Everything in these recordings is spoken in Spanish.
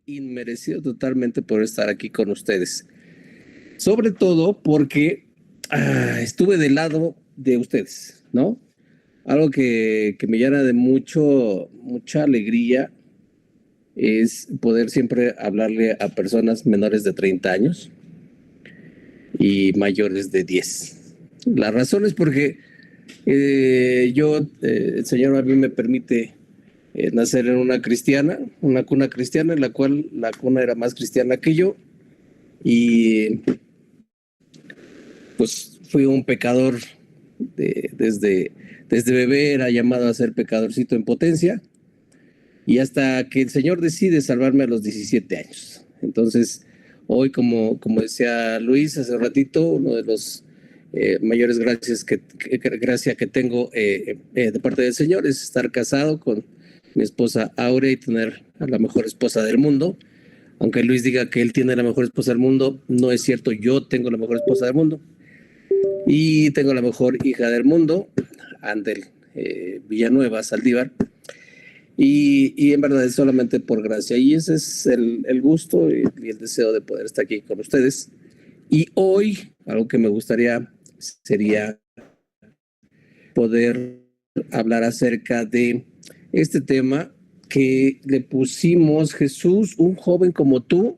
inmerecido totalmente por estar aquí con ustedes. Sobre todo porque estuve del lado de ustedes, ¿no? Algo que me llena de mucha alegría es poder siempre hablarle a personas menores de 30 años y mayores de 10. La razón es porque el Señor a mí me permite nacer en una cuna cristiana, en la cual la cuna era más cristiana que yo, y pues fui un pecador desde bebé, era llamado a ser pecadorcito en potencia, y hasta que el Señor decide salvarme a los 17 años. Entonces, hoy, como decía Luis hace ratito, uno de los mayores gracias que tengo de parte del Señor es estar casado con mi esposa Aurea y tener a la mejor esposa del mundo. Aunque Luis diga que él tiene la mejor esposa del mundo, no es cierto, yo tengo la mejor esposa del mundo y tengo la mejor hija del mundo, Andel Villanueva Saldívar. Y en verdad es solamente por gracia. Y ese es el gusto y el deseo de poder estar aquí con ustedes. Y hoy, algo que me gustaría sería poder hablar acerca de este tema que le pusimos: Jesús, un joven como tú,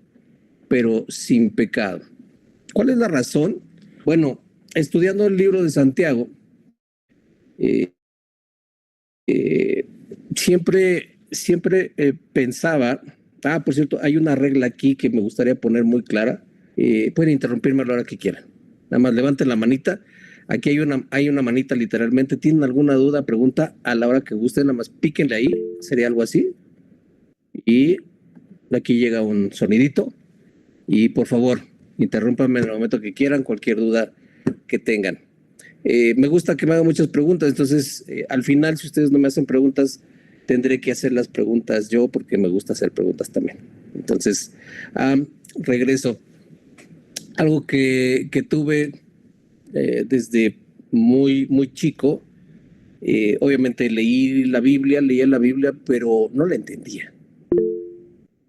pero sin pecado. ¿Cuál es la razón? Bueno, estudiando el libro de Santiago, eh, siempre pensaba, por cierto, hay una regla aquí que me gustaría poner muy clara. Pueden interrumpirme a la hora que quieran. Nada más levanten la manita. Aquí hay una manita literalmente. ¿Tienen alguna duda, pregunta? A la hora que gusten, nada más píquenle ahí. Sería algo así. Y aquí llega un sonidito. Y por favor, interrúmpanme en el momento que quieran, cualquier duda que tengan. Me gusta que me hagan muchas preguntas, entonces al final, si ustedes no me hacen preguntas, tendré que hacer las preguntas yo, porque me gusta hacer preguntas también. Entonces, regreso. Algo que tuve desde muy chico, obviamente leía la Biblia, pero no la entendía.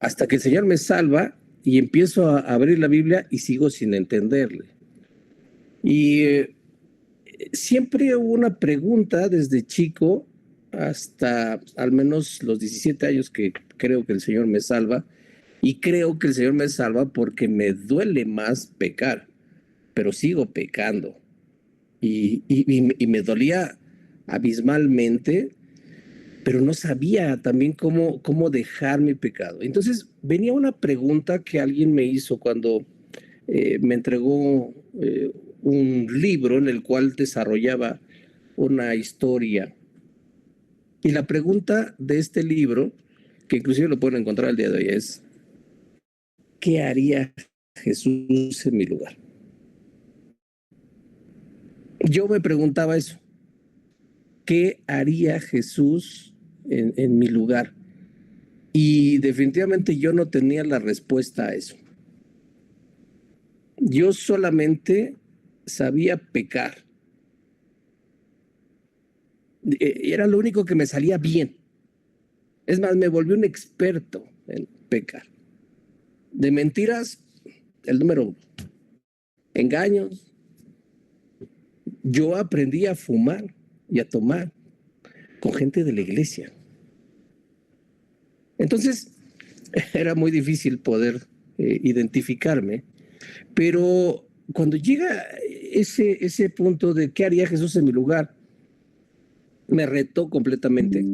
Hasta que el Señor me salva y empiezo a abrir la Biblia y sigo sin entenderle. Y siempre hubo una pregunta desde chico hasta al menos los 17 años que creo que el Señor me salva. Y creo que el Señor me salva porque me duele más pecar, pero sigo pecando. Y me dolía abismalmente, pero no sabía también cómo dejar mi pecado. Entonces venía una pregunta que alguien me hizo cuando me entregó un libro en el cual desarrollaba una historia. Y la pregunta de este libro, que inclusive lo pueden encontrar el día de hoy, es: ¿qué haría Jesús en mi lugar? Yo me preguntaba eso. ¿Qué haría Jesús en mi lugar? Y definitivamente yo no tenía la respuesta a eso. Yo solamente sabía pecar. Era lo único que me salía bien. Es más, me volví un experto en pecar. De mentiras, el número 1. Engaños. Yo aprendí a fumar y a tomar con gente de la iglesia. Entonces, era muy difícil poder identificarme, pero cuando llega ese punto de qué haría Jesús en mi lugar, me retó completamente,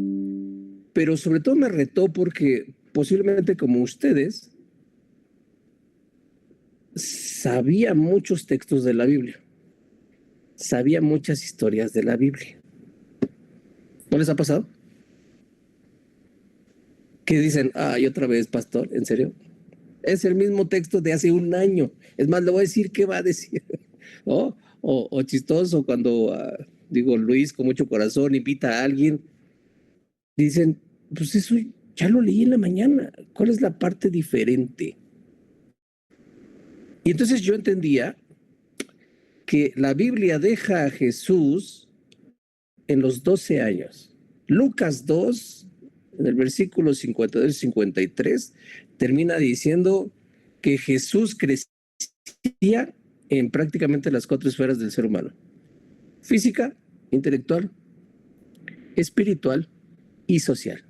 pero sobre todo me retó porque posiblemente como ustedes, sabía muchos textos de la Biblia, sabía muchas historias de la Biblia. ¿No les ha pasado? Que dicen, ay, otra vez, pastor, ¿en serio? Es el mismo texto de hace un año. Es más, le voy a decir qué va a decir. ¿No? O chistoso cuando, digo, Luis con mucho corazón invita a alguien. Dicen, pues eso ya lo leí en la mañana. ¿Cuál es la parte diferente? Y entonces yo entendía que la Biblia deja a Jesús en los 12 años. Lucas 2, en el versículo 52 y 53, termina diciendo que Jesús crecía en prácticamente las 4 esferas del ser humano: física, intelectual, espiritual y social.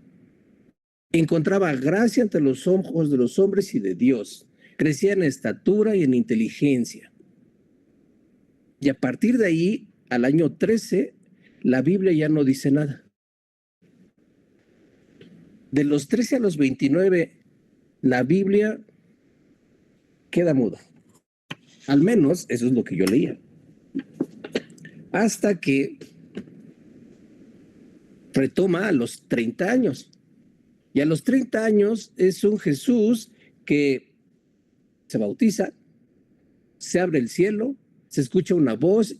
Encontraba gracia ante los ojos de los hombres y de Dios. Crecía en estatura y en inteligencia. Y a partir de ahí, al año 13, la Biblia ya no dice nada. De los 13 a los 29, la Biblia queda muda. Al menos eso es lo que yo leía. Hasta que retoma a los 30 años. Y a los 30 años es un Jesús que se bautiza, se abre el cielo, se escucha una voz,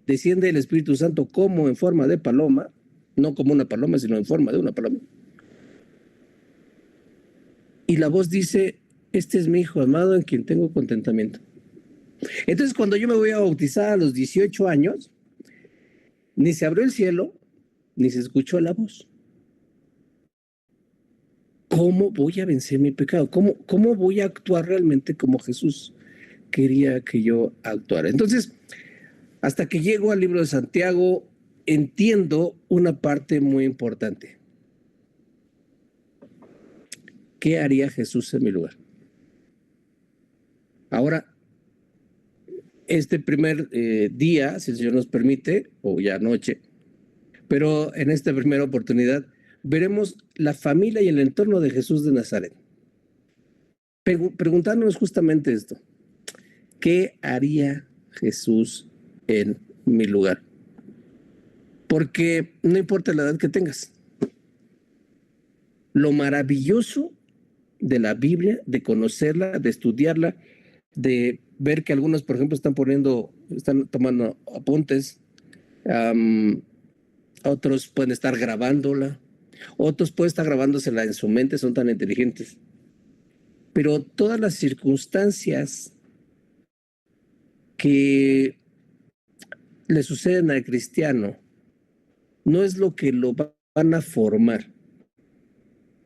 desciende el Espíritu Santo como en forma de paloma, no como una paloma, sino en forma de una paloma. Y la voz dice: este es mi Hijo amado en quien tengo contentamiento. Entonces, cuando yo me voy a bautizar a los 18 años, ni se abrió el cielo, ni se escuchó la voz. ¿Cómo voy a vencer mi pecado? ¿Cómo voy a actuar realmente como Jesús quería que yo actuara? Entonces, hasta que llego al libro de Santiago, entiendo una parte muy importante. ¿Qué haría Jesús en mi lugar? Ahora, este primer día, si el Señor nos permite, o ya noche, pero en esta primera oportunidad veremos la familia y el entorno de Jesús de Nazaret. Preguntándonos justamente esto: ¿qué haría Jesús en mi lugar? Porque no importa la edad que tengas. Lo maravilloso de la Biblia, de conocerla, de estudiarla, de ver que algunos, por ejemplo, están tomando apuntes, otros pueden estar grabándola, otros pueden estar grabándosela en su mente, son tan inteligentes. Pero todas las circunstancias que le suceden al cristiano no es lo que lo van a formar,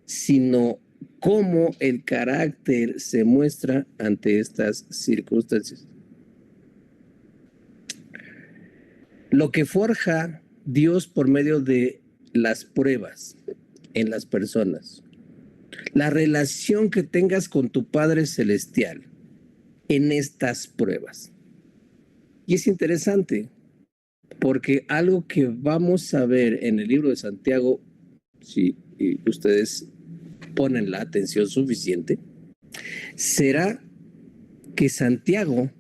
sino cómo el carácter se muestra ante estas circunstancias. Lo que forja Dios por medio de las pruebas en las personas, la relación que tengas con tu Padre Celestial en estas pruebas. Y es interesante porque algo que vamos a ver en el libro de Santiago, si ustedes ponen la atención suficiente, será que Santiago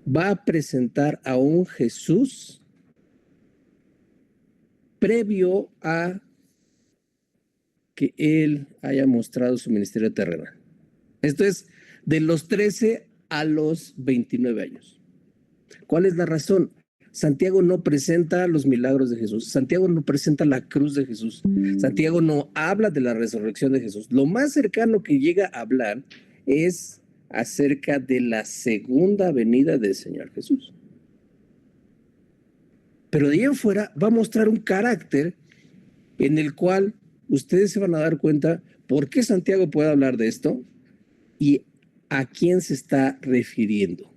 va a presentar a un Jesús previo a que él haya mostrado su ministerio terrenal. Esto es de los 13 a los 29 años. ¿Cuál es la razón? Santiago no presenta los milagros de Jesús. Santiago no presenta la cruz de Jesús. Santiago no habla de la resurrección de Jesús. Lo más cercano que llega a hablar es acerca de la segunda venida del Señor Jesús. Pero de ahí en fuera va a mostrar un carácter en el cual ustedes se van a dar cuenta por qué Santiago puede hablar de esto y a quién se está refiriendo.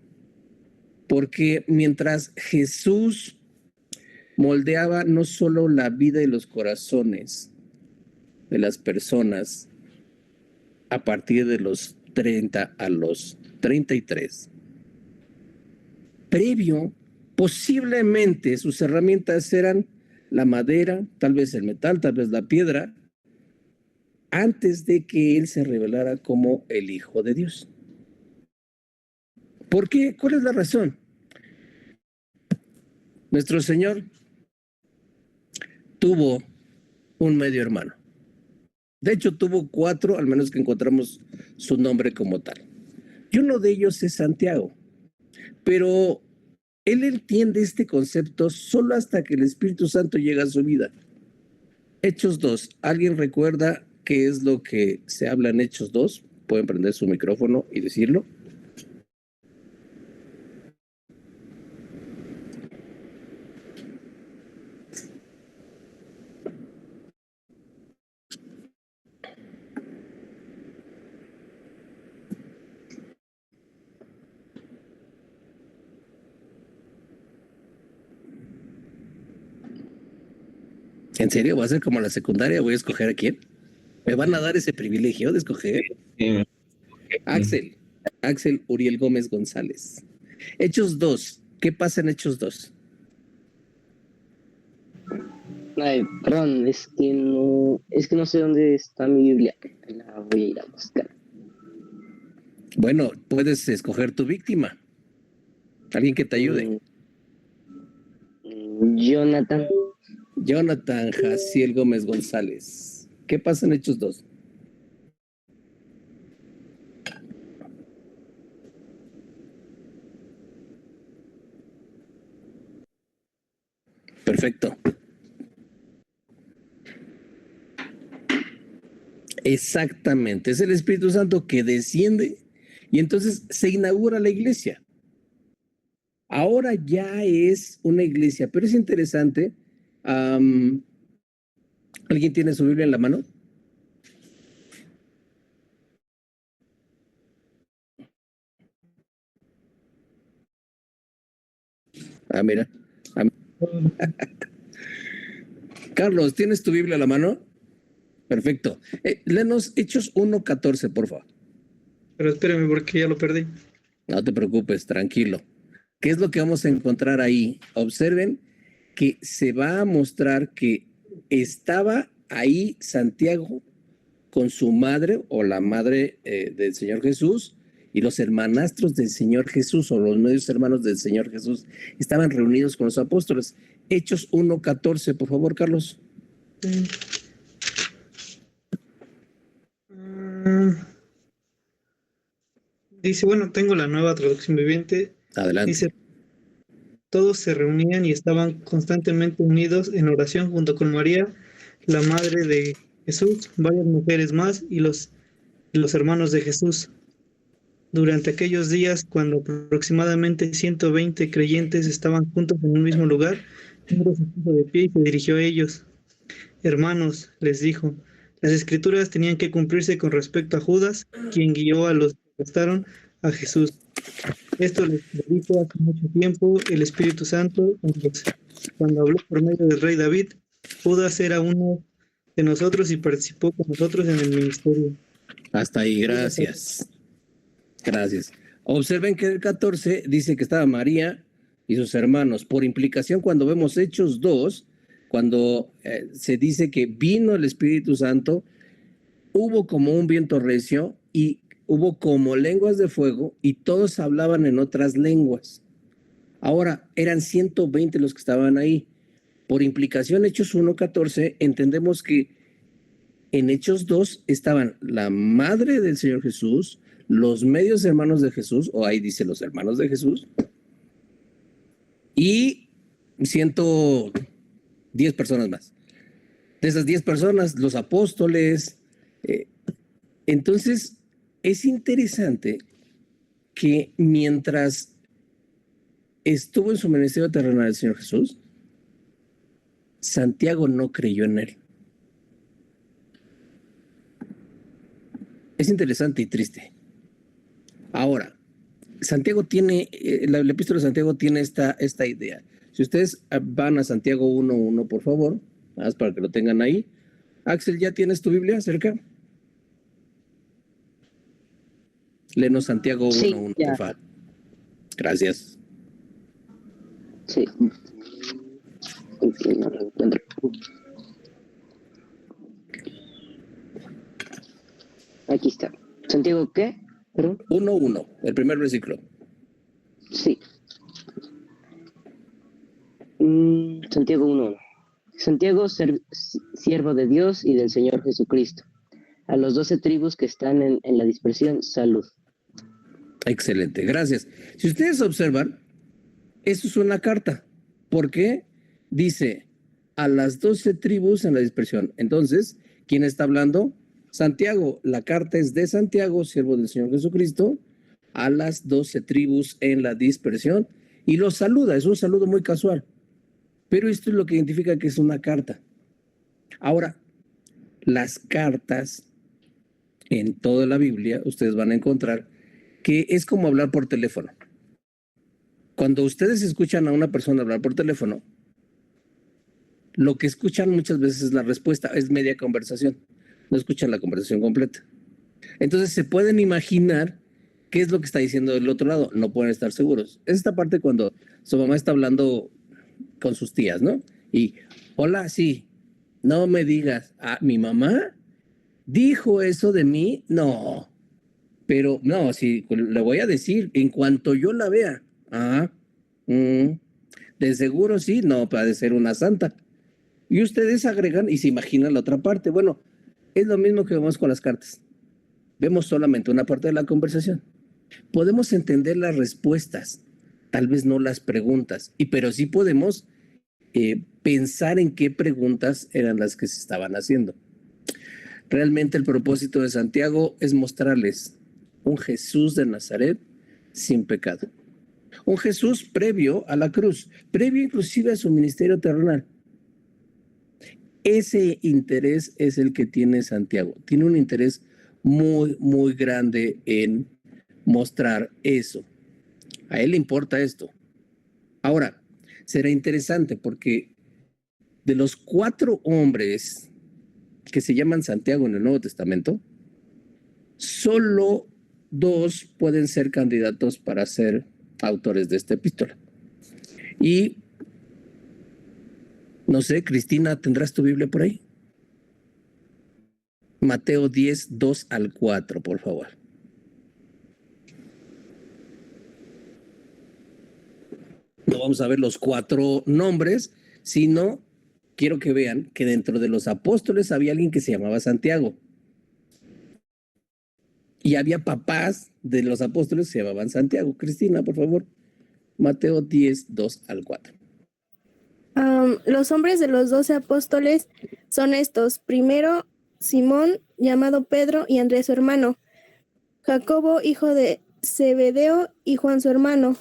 Porque mientras Jesús moldeaba no solo la vida y los corazones de las personas a partir de los 30 a los 33, previo, posiblemente sus herramientas eran la madera, tal vez el metal, tal vez la piedra, antes de que él se revelara como el Hijo de Dios. ¿Por qué? ¿Cuál es la razón? Nuestro Señor tuvo un medio hermano. De hecho, tuvo 4, al menos que encontramos su nombre como tal. Y uno de ellos es Santiago. Pero él entiende este concepto solo hasta que el Espíritu Santo llega a su vida. Hechos 2. ¿Alguien recuerda qué es lo que se habla en Hechos 2? Pueden prender su micrófono y decirlo. ¿En serio? ¿Va a ser como la secundaria? ¿Voy a escoger a quién? ¿Me van a dar ese privilegio de escoger? Axel. Axel Uriel Gómez González. Hechos 2. ¿Qué pasa en Hechos 2? Ay, perdón, es que no sé dónde está mi Biblia. La voy a ir a buscar. Bueno, puedes escoger tu víctima. Alguien que te ayude. Jonathan. Jonathan Jaciel Gómez González. ¿Qué pasa en Hechos 2? Perfecto. Exactamente. Es el Espíritu Santo que desciende y entonces se inaugura la iglesia. Ahora ya es una iglesia, pero es interesante. ¿Alguien tiene su Biblia en la mano? Mira. Carlos, ¿tienes tu Biblia a la mano? Perfecto. Léenos Hechos 1:14, por favor. Pero espérame porque ya lo perdí. No te preocupes, tranquilo. ¿Qué es lo que vamos a encontrar ahí? Observen que se va a mostrar que estaba ahí Santiago con su madre o la madre del Señor Jesús y los hermanastros del Señor Jesús o los medios hermanos del Señor Jesús estaban reunidos con los apóstoles. Hechos 1:14, por favor, Carlos. Dice, bueno, tengo la nueva traducción viviente. Adelante. Dice, todos se reunían y estaban constantemente unidos en oración junto con María, la madre de Jesús, varias mujeres más y los hermanos de Jesús. Durante aquellos días, cuando aproximadamente 120 creyentes estaban juntos en un mismo lugar, Pedro se puso de pie y se dirigió a ellos. Hermanos, les dijo, las escrituras tenían que cumplirse con respecto a Judas, quien guió a los que arrestaron a Jesús. Esto les dijo hace mucho tiempo el Espíritu Santo cuando habló por medio del rey David. Judas era uno de nosotros y participó con nosotros en el ministerio. Hasta ahí, gracias. Gracias. Observen que el 14 dice que estaba María y sus hermanos. Por implicación, cuando vemos Hechos 2, cuando se dice que vino el Espíritu Santo, hubo como un viento recio y hubo como lenguas de fuego y todos hablaban en otras lenguas. Ahora, eran 120 los que estaban ahí. Por implicación, Hechos 1:14, entendemos que en Hechos 2 estaban la madre del Señor Jesús, los medios hermanos de Jesús, o ahí dice los hermanos de Jesús, y 110 personas más. De esas 10 personas, los apóstoles. Entonces, es interesante que mientras estuvo en su ministerio terrenal el Señor Jesús, Santiago no creyó en él. Es interesante y triste. Ahora, Santiago tiene, la epístola de Santiago tiene esta idea. Si ustedes van a Santiago 1:1, por favor, más para que lo tengan ahí. Axel, ¿ya tienes tu Biblia cerca? Léenos Santiago 1:1, sí, por favor. Gracias. Sí. Aquí está. ¿Santiago qué? ¿Perdón? 1:1, el primer versículo. Sí. Santiago 1:1. Santiago, siervo de Dios y del Señor Jesucristo. A los 12 tribus que están en la dispersión, salud. Excelente, gracias. Si ustedes observan, eso es una carta. ¿Por qué? Dice, a las 12 tribus en la dispersión. Entonces, ¿quién está hablando? Santiago. La carta es de Santiago, siervo del Señor Jesucristo, a las 12 tribus en la dispersión. Y los saluda, es un saludo muy casual. Pero esto es lo que identifica que es una carta. Ahora, las cartas en toda la Biblia, ustedes van a encontrar que es como hablar por teléfono. Cuando ustedes escuchan a una persona hablar por teléfono, lo que escuchan muchas veces es la respuesta, es media conversación, no escuchan la conversación completa. Entonces se pueden imaginar qué es lo que está diciendo del otro lado, no pueden estar seguros. Es esta parte cuando su mamá está hablando con sus tías, ¿no? Y, hola, sí, no me digas, ¿mi mamá dijo eso de mí? No, pero no, sí, le voy a decir en cuanto yo la vea. De seguro sí, no, puede ser una santa. Y ustedes agregan y se imaginan la otra parte. Bueno, es lo mismo que vemos con las cartas. Vemos solamente una parte de la conversación. Podemos entender las respuestas, tal vez no las preguntas, pero sí podemos pensar en qué preguntas eran las que se estaban haciendo. Realmente el propósito de Santiago es mostrarles un Jesús de Nazaret sin pecado. Un Jesús previo a la cruz, previo inclusive a su ministerio terrenal. Ese interés es el que tiene Santiago. Tiene un interés muy, muy grande en mostrar eso. A él le importa esto. Ahora, será interesante porque de los 4 hombres que se llaman Santiago en el Nuevo Testamento, solo 2 pueden ser candidatos para ser autores de esta epístola. Y no sé, Cristina, ¿tendrás tu Biblia por ahí? Mateo 10, 2 al 4, por favor. No vamos a ver los 4 nombres, sino quiero que vean que dentro de los apóstoles había alguien que se llamaba Santiago. Y había papás de los apóstoles que se llamaban Santiago. Cristina, por favor. Mateo 10, 2 al 4. Los nombres de los 12 apóstoles son estos. Primero, Simón, llamado Pedro, y Andrés su hermano. Jacobo, hijo de Zebedeo, y Juan su hermano.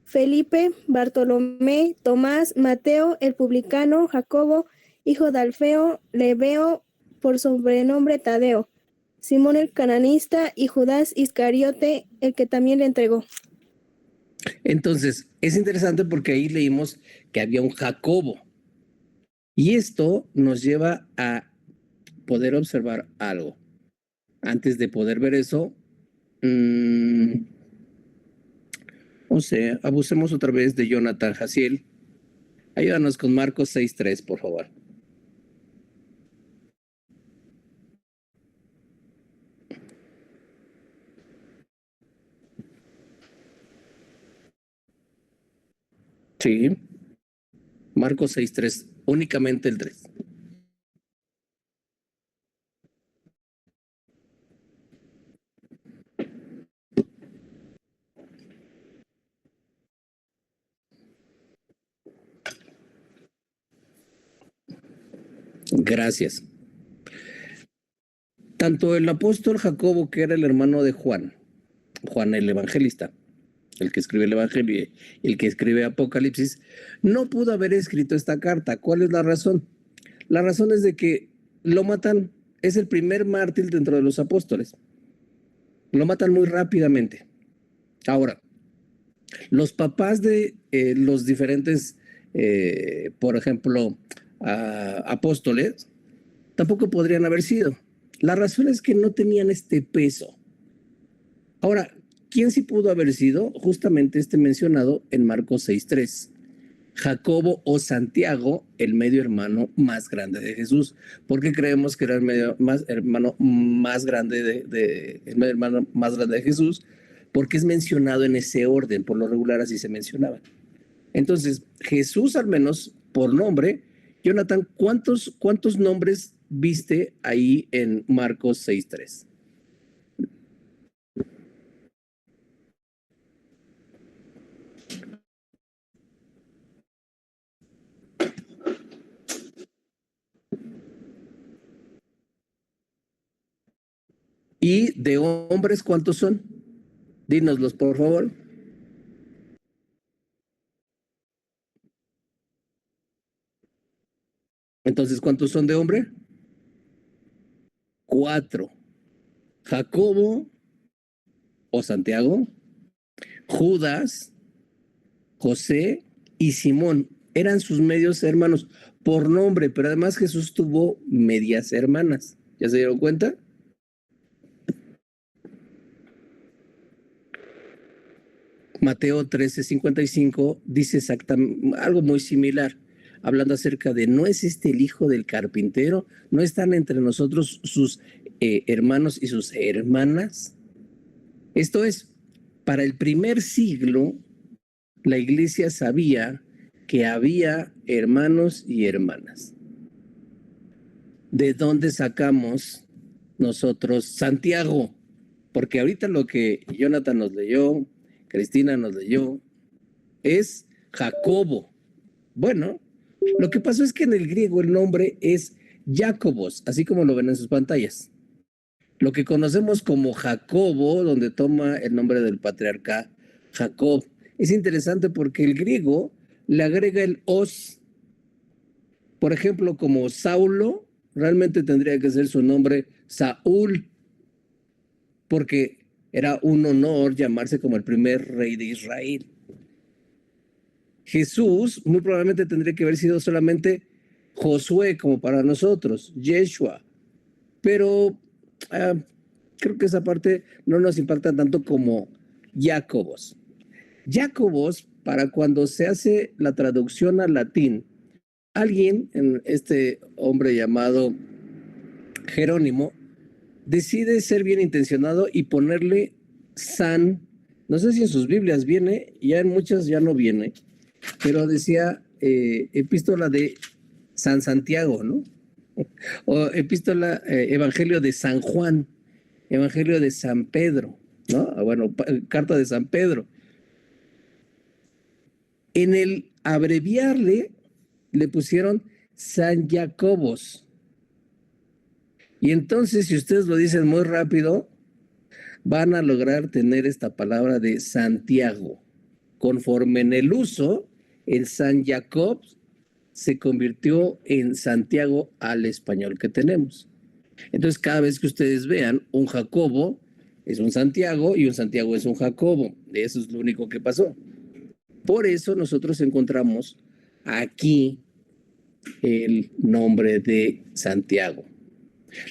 Felipe, Bartolomé, Tomás, Mateo, el publicano, Jacobo, hijo de Alfeo, Lebeo, por sobrenombre Tadeo, Simón el cananista y Judas Iscariote, el que también le entregó. Entonces, es interesante porque ahí leímos que había un Jacobo. Y esto nos lleva a poder observar algo. Antes de poder ver eso, no sé, abusemos otra vez de Jonathan Jaciel. Ayúdanos con Marcos 6:3, por favor. Sí, Marcos 6:3, únicamente el 3. Gracias. Tanto el apóstol Jacobo, que era el hermano de Juan el evangelista, el que escribe el Evangelio y el que escribe Apocalipsis, no pudo haber escrito esta carta. ¿Cuál es la razón? La razón es de que lo matan, es el primer mártir dentro de los apóstoles. Lo matan muy rápidamente. Ahora, los papás de los diferentes, por ejemplo, apóstoles, tampoco podrían haber sido. La razón es que no tenían este peso. Ahora, ¿quién sí pudo haber sido? Justamente este mencionado en Marcos 6:3. Jacobo o Santiago, el medio hermano más grande de Jesús. ¿Por qué creemos que era el hermano más grande el medio hermano más grande de Jesús? Porque es mencionado en ese orden, por lo regular así se mencionaba. Entonces, Jesús, al menos por nombre, Jonathan, ¿cuántos nombres viste ahí en Marcos 6:3? ¿Y de hombres cuántos son? Dínoslos, por favor. Entonces, ¿cuántos son de hombre? 4. Jacobo o Santiago, Judas, José y Simón. eran sus medios hermanos por nombre, pero además Jesús tuvo medias hermanas. ¿Ya se dieron cuenta? Mateo 13:55 dice exactamente algo muy similar, hablando acerca de, ¿no es este el hijo del carpintero? ¿No están entre nosotros sus hermanos y sus hermanas? Esto es, para el primer siglo, la iglesia sabía que había hermanos y hermanas. ¿De dónde sacamos nosotros Santiago? Porque ahorita lo que Jonathan nos leyó, Cristina nos leyó, es Jacobo. Bueno, lo que pasó es que en el griego el nombre es Jacobos, así como lo ven en sus pantallas. Lo que conocemos como Jacobo, donde toma el nombre del patriarca Jacob. Es interesante porque el griego le agrega el os. Por ejemplo, como Saulo, realmente tendría que ser su nombre Saúl, porque era un honor llamarse como el primer rey de Israel. Jesús muy probablemente tendría que haber sido solamente Josué, como para nosotros, Yeshua. Pero creo que esa parte no nos impacta tanto como Jacobos. Jacobos, para cuando se hace la traducción al latín, alguien, este hombre llamado Jerónimo, decide ser bien intencionado y ponerle San. No sé si en sus Biblias viene, ya en muchas ya no viene, pero decía epístola de San Santiago, ¿no? O epístola, Evangelio de San Juan, Evangelio de San Pedro, ¿no? Bueno, carta de San Pedro. En el abreviarle, le pusieron San Jacobos. Y entonces, si ustedes lo dicen muy rápido, van a lograr tener esta palabra de Santiago. Conforme en el uso, el San Jacob se convirtió en Santiago al español que tenemos. Entonces, cada vez que ustedes vean un Jacobo, es un Santiago y un Santiago es un Jacobo. Eso es lo único que pasó. Por eso nosotros encontramos aquí el nombre de Santiago.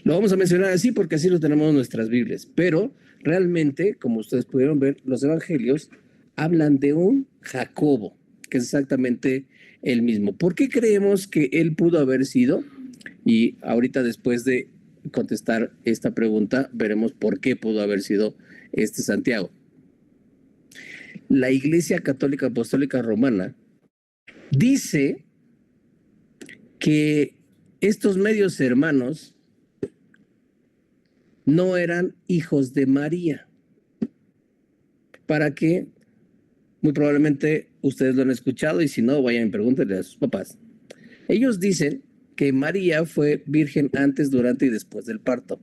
Lo vamos a mencionar así porque así lo tenemos en nuestras Biblias, pero realmente, como ustedes pudieron ver, los evangelios hablan de un Jacobo, que es exactamente el mismo. ¿Por qué creemos que él pudo haber sido? Y ahorita, después de contestar esta pregunta, veremos por qué pudo haber sido este Santiago. La Iglesia Católica Apostólica Romana dice que estos medios hermanos no eran hijos de María. ¿Para qué? Muy probablemente ustedes lo han escuchado y si no, vayan y pregúntenle a sus papás. Ellos dicen que María fue virgen antes, durante y después del parto.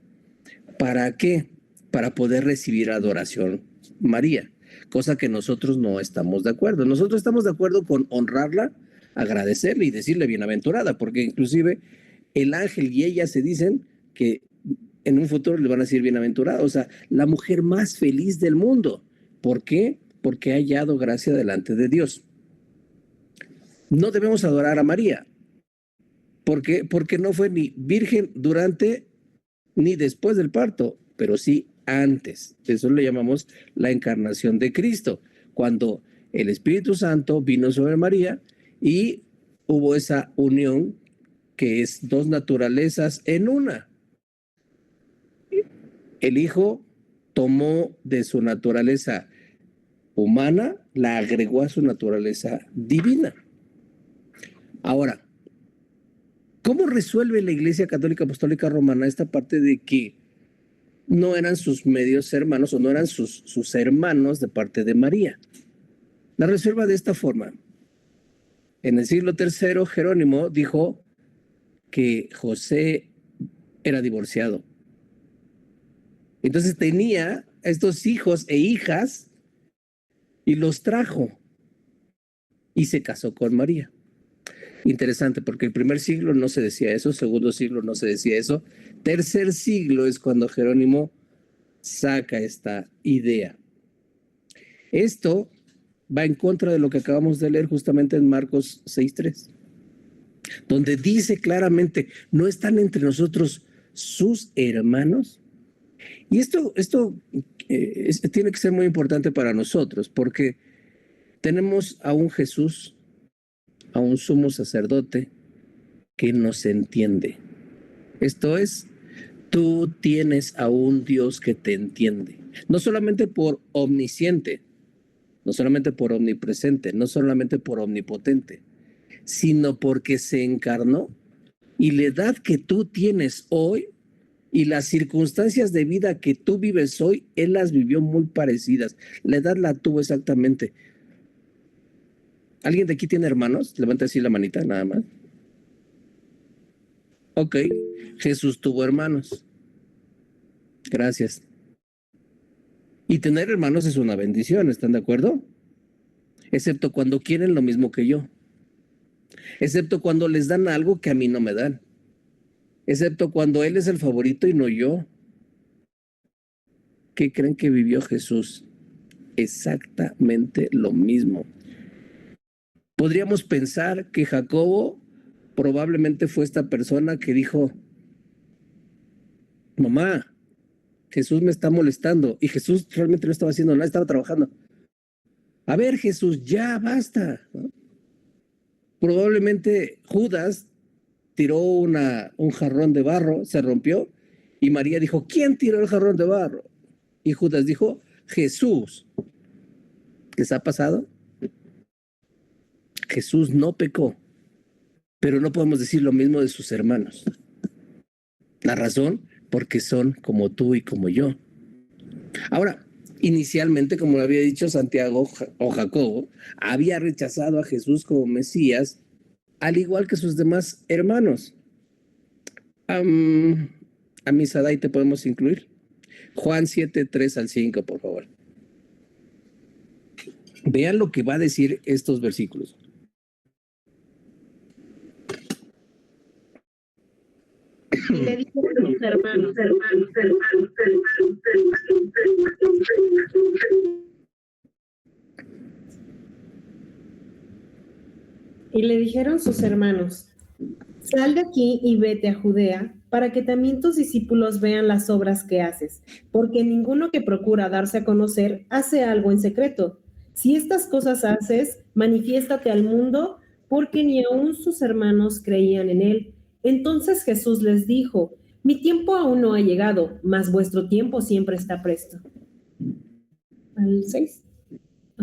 ¿Para qué? Para poder recibir adoración María, cosa que nosotros no estamos de acuerdo. Nosotros estamos de acuerdo con honrarla, agradecerle y decirle bienaventurada, porque inclusive el ángel y ella se dicen que en un futuro le van a decir bienaventurada, o sea, la mujer más feliz del mundo. ¿Por qué? Porque ha hallado gracia delante de Dios. No debemos adorar a María. ¿Por qué? Porque no fue ni virgen durante ni después del parto, pero sí antes. Eso le llamamos la encarnación de Cristo, cuando el Espíritu Santo vino sobre María y hubo esa unión que es dos naturalezas en una. El Hijo tomó de su naturaleza humana, la agregó a su naturaleza divina. Ahora, ¿cómo resuelve la Iglesia Católica Apostólica Romana esta parte de que no eran sus medios hermanos o no eran sus hermanos de parte de María? La resuelve de esta forma. En el siglo III, Jerónimo dijo que José era divorciado. Entonces tenía estos hijos e hijas y los trajo y se casó con María. Interesante, porque el primer siglo no se decía eso, segundo siglo no se decía eso, tercer siglo es cuando Jerónimo saca esta idea. Esto va en contra de lo que acabamos de leer justamente en Marcos 6:3, donde dice claramente, ¿no están entre nosotros sus hermanos? Y esto tiene que ser muy importante para nosotros, porque tenemos a un Jesús, a un sumo sacerdote que nos entiende. Esto es, tú tienes a un Dios que te entiende, no solamente por omnisciente, no solamente por omnipresente, no solamente por omnipotente, sino porque se encarnó, y la edad que tú tienes hoy y las circunstancias de vida que tú vives hoy, Él las vivió muy parecidas. La edad la tuvo exactamente. ¿Alguien de aquí tiene hermanos? Levanta así la manita, nada más. Ok, Jesús tuvo hermanos. Gracias. Y tener hermanos es una bendición, ¿están de acuerdo? Excepto cuando quieren lo mismo que yo. Excepto cuando les dan algo que a mí no me dan. Excepto cuando Él es el favorito y no yo. ¿Qué creen que vivió Jesús? Exactamente lo mismo. Podríamos pensar que Jacobo probablemente fue esta persona que dijo, mamá, Jesús me está molestando. Y Jesús realmente no estaba haciendo nada, estaba trabajando. A ver, Jesús, ya basta, ¿no? Probablemente Judas tiró un jarrón de barro, se rompió, y María dijo, ¿quién tiró el jarrón de barro? Y Judas dijo, Jesús. ¿Les ha pasado? Jesús no pecó, pero no podemos decir lo mismo de sus hermanos. La razón, porque son como tú y como yo. Ahora, inicialmente, como lo había dicho Santiago o Jacobo, había rechazado a Jesús como Mesías, al igual que sus demás hermanos. A Misadai te podemos incluir. Juan 7:3-5, por favor. Vean lo que va a decir estos versículos. Y le dijo a sus hermanos. Y le dijeron sus hermanos, sal de aquí y vete a Judea, para que también tus discípulos vean las obras que haces, porque ninguno que procura darse a conocer hace algo en secreto. Si estas cosas haces, manifiéstate al mundo, porque ni aun sus hermanos creían en él. Entonces Jesús les dijo, mi tiempo aún no ha llegado, mas vuestro tiempo siempre está presto. ¿Al 6?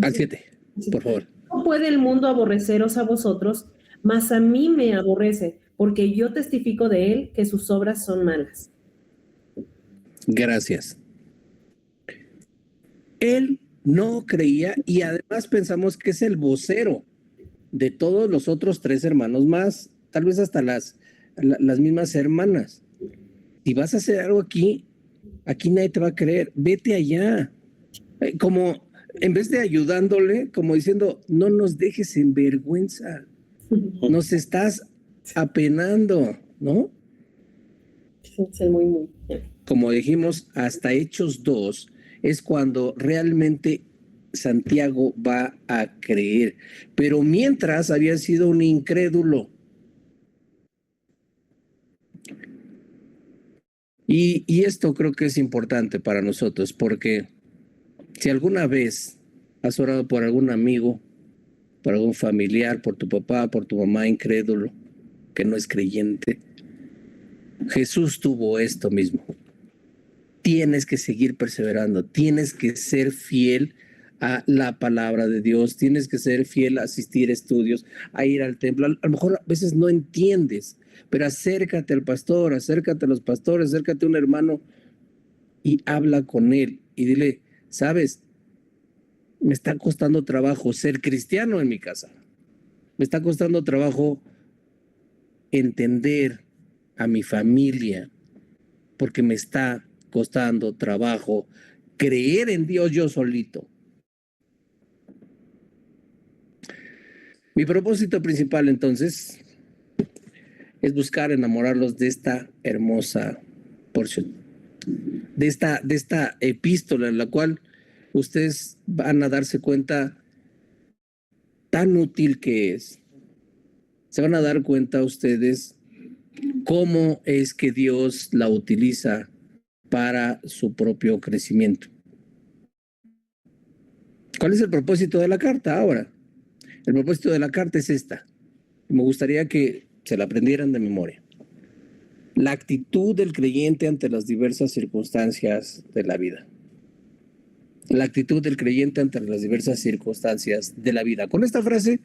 Al 7, por favor. No puede el mundo aborreceros a vosotros, mas a mí me aborrece, porque yo testifico de él que sus obras son malas. Gracias. Él no creía y además pensamos que es el vocero de todos los otros 3 hermanos más, tal vez hasta las mismas hermanas. Si vas a hacer algo aquí nadie te va a creer, vete allá. Como en vez de ayudándole, como diciendo, no nos dejes en vergüenza, nos estás apenando, ¿no? Sí, muy. Como dijimos, hasta Hechos 2 es cuando realmente Santiago va a creer. Pero mientras había sido un incrédulo. Y esto creo que es importante para nosotros, porque si alguna vez has orado por algún amigo, por algún familiar, por tu papá, por tu mamá incrédulo, que no es creyente, Jesús tuvo esto mismo. Tienes que seguir perseverando, tienes que ser fiel a la palabra de Dios, tienes que ser fiel a asistir a estudios, a ir al templo. A lo mejor a veces no entiendes, pero acércate al pastor, acércate a los pastores, acércate a un hermano y habla con él y dile, ¿sabes? Me está costando trabajo ser cristiano en mi casa. Me está costando trabajo entender a mi familia, porque me está costando trabajo creer en Dios yo solito. Mi propósito principal entonces es buscar enamorarlos de esta hermosa porción, de esta epístola en la cual ustedes van a darse cuenta tan útil que es, se van a dar cuenta ustedes cómo es que Dios la utiliza para su propio crecimiento. ¿Cuál es el propósito de la carta ahora? El propósito de la carta es esta. Me gustaría que se la aprendieran de memoria. La actitud del creyente ante las diversas circunstancias de la vida. La actitud del creyente ante las diversas circunstancias de la vida. Con esta frase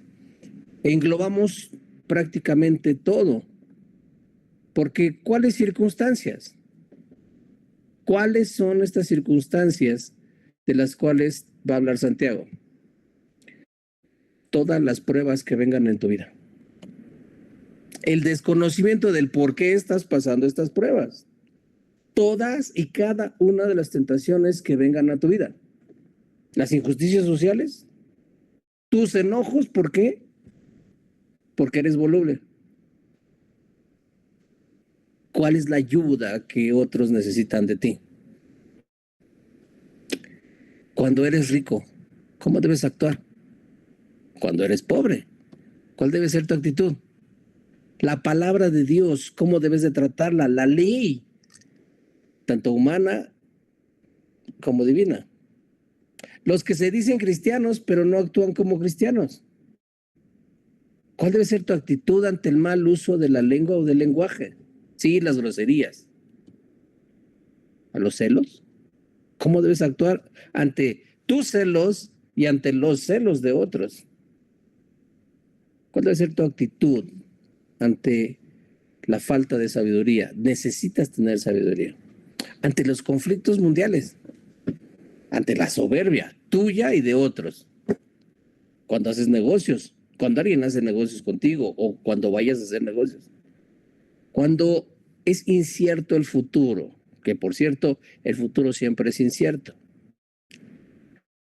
englobamos prácticamente todo. Porque, ¿cuáles circunstancias? ¿Cuáles son estas circunstancias de las cuales va a hablar Santiago? Todas las pruebas que vengan en tu vida. El desconocimiento del por qué estás pasando estas pruebas. Todas y cada una de las tentaciones que vengan a tu vida. Las injusticias sociales. Tus enojos, ¿por qué? Porque eres voluble. ¿Cuál es la ayuda que otros necesitan de ti? Cuando eres rico, ¿cómo debes actuar? Cuando eres pobre, ¿cuál debe ser tu actitud? La palabra de Dios, ¿cómo debes de tratarla? La ley, tanto humana como divina. Los que se dicen cristianos, pero no actúan como cristianos. ¿Cuál debe ser tu actitud ante el mal uso de la lengua o del lenguaje? Sí, las groserías. ¿A los celos? ¿Cómo debes actuar ante tus celos y ante los celos de otros? ¿Cuál debe ser tu actitud ante la falta de sabiduría? Necesitas tener sabiduría. Ante los conflictos mundiales, ante la soberbia tuya y de otros. Cuando haces negocios, cuando alguien hace negocios contigo o cuando vayas a hacer negocios. Cuando es incierto el futuro, que por cierto, el futuro siempre es incierto.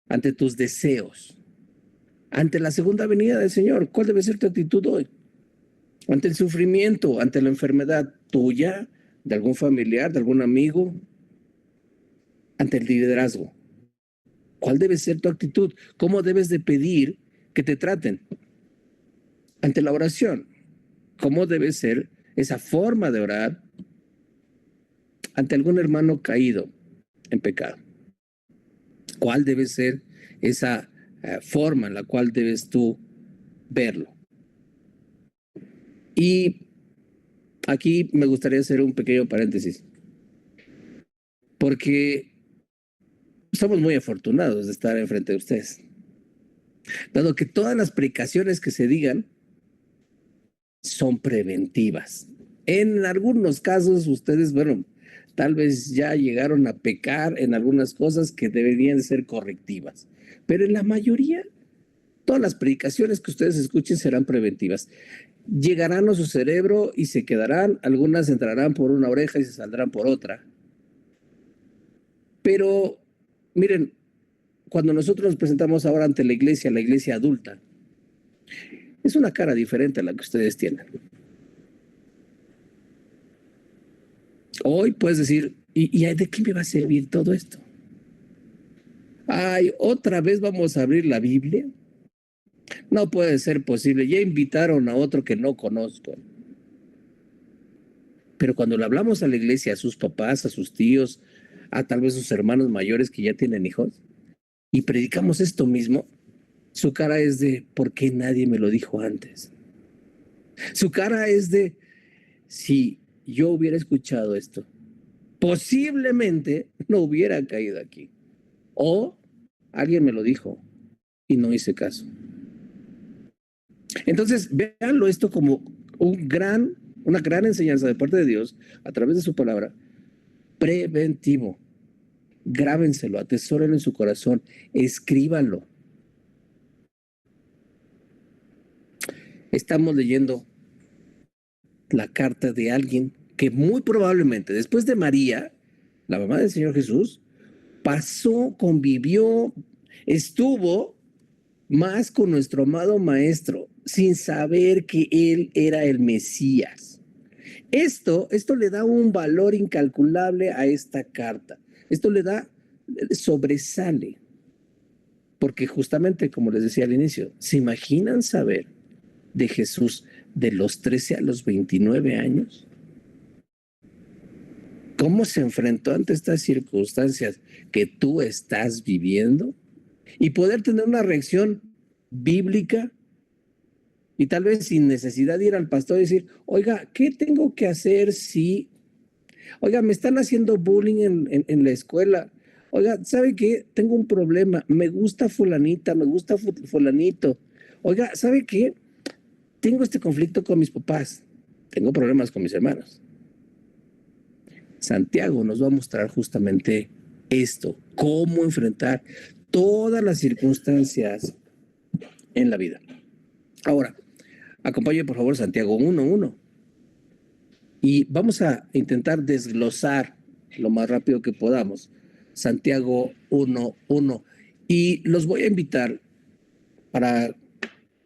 Ante tus deseos, ante la segunda venida del Señor, ¿cuál debe ser tu actitud hoy? Ante el sufrimiento, ante la enfermedad tuya, de algún familiar, de algún amigo, ante el liderazgo. ¿Cuál debe ser tu actitud? ¿Cómo debes de pedir que te traten? Ante la oración, ¿cómo debe ser esa forma de orar ante algún hermano caído en pecado? ¿Cuál debe ser esa forma en la cual debes tú verlo? Y aquí me gustaría hacer un pequeño paréntesis, porque somos muy afortunados de estar enfrente de ustedes, dado que todas las predicaciones que se digan son preventivas. En algunos casos ustedes, bueno, tal vez ya llegaron a pecar en algunas cosas que deberían ser correctivas, pero en la mayoría, todas las predicaciones que ustedes escuchen serán preventivas. Llegarán a su cerebro y se quedarán, algunas entrarán por una oreja y se saldrán por otra. Pero miren, cuando nosotros nos presentamos ahora ante la iglesia adulta, es una cara diferente a la que ustedes tienen. Hoy puedes decir, ¿y de qué me va a servir todo esto? Ay, ¿otra vez vamos a abrir la Biblia? No puede ser posible. Ya invitaron a otro que no conozco. Pero cuando le hablamos a la iglesia, a sus papás, a sus tíos, a tal vez sus hermanos mayores que ya tienen hijos, y predicamos esto mismo, su cara es de, ¿por qué nadie me lo dijo antes? Su cara es de, si yo hubiera escuchado esto, posiblemente no hubiera caído aquí. O alguien me lo dijo y no hice caso. Entonces, véanlo esto como una gran enseñanza de parte de Dios a través de su palabra, preventivo. Grábenselo, atesórenlo en su corazón, escríbanlo. Estamos leyendo la carta de alguien que muy probablemente después de María, la mamá del Señor Jesús, pasó, convivió, estuvo más con nuestro amado Maestro sin saber que Él era el Mesías. Esto le da un valor incalculable a esta carta. Esto le da, sobresale. Porque justamente, como les decía al inicio, ¿se imaginan saber de Jesús de los 13 a los 29 años? ¿Cómo se enfrentó ante estas circunstancias que tú estás viviendo? Y poder tener una reacción bíblica y tal vez sin necesidad de ir al pastor y decir, oiga, ¿qué tengo que hacer si, oiga, me están haciendo bullying en la escuela? Oiga, ¿sabe qué? Tengo un problema, me gusta fulanita, me gusta fulanito. Oiga, ¿sabe qué? Tengo este conflicto con mis papás, tengo problemas con mis hermanos. Santiago nos va a mostrar justamente esto, cómo enfrentar todas las circunstancias en la vida. Ahora, acompáñame por favor Santiago 1:1 y vamos a intentar desglosar lo más rápido que podamos Santiago 1:1 y los voy a invitar para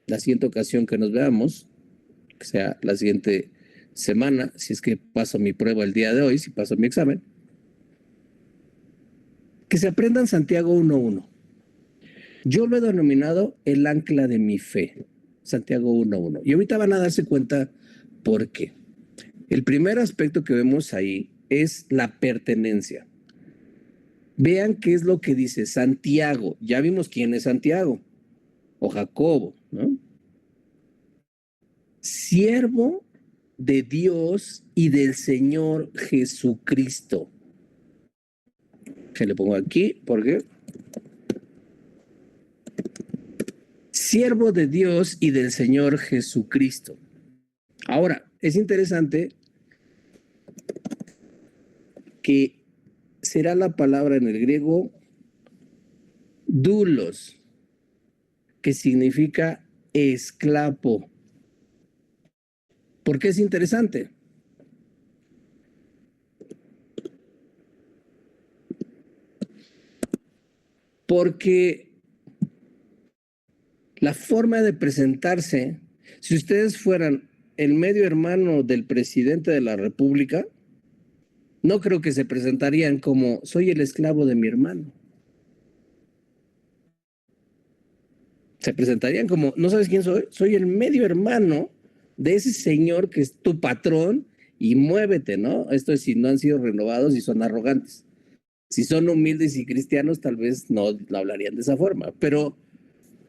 la siguiente ocasión que nos veamos, que sea la siguiente semana, si es que paso mi prueba el día de hoy, si paso mi examen, que se aprendan Santiago 1:1. Yo lo he denominado el ancla de mi fe, Santiago 1:1. Y ahorita van a darse cuenta por qué. El primer aspecto que vemos ahí es la pertenencia. Vean qué es lo que dice Santiago. Ya vimos quién es Santiago o Jacobo, ¿no? Siervo de Dios y del Señor Jesucristo. Que le pongo aquí, ¿por qué? Siervo de Dios y del Señor Jesucristo. Ahora, es interesante que será la palabra en el griego doulos, que significa esclavo. ¿Por qué es interesante? Porque la forma de presentarse, si ustedes fueran el medio hermano del presidente de la República, no creo que se presentarían como soy el esclavo de mi hermano. Se presentarían como, ¿no sabes quién soy? Soy el medio hermano de ese señor que es tu patrón y muévete, ¿no? Esto es si no han sido renovados y son arrogantes. Si son humildes y cristianos, tal vez no hablarían de esa forma. Pero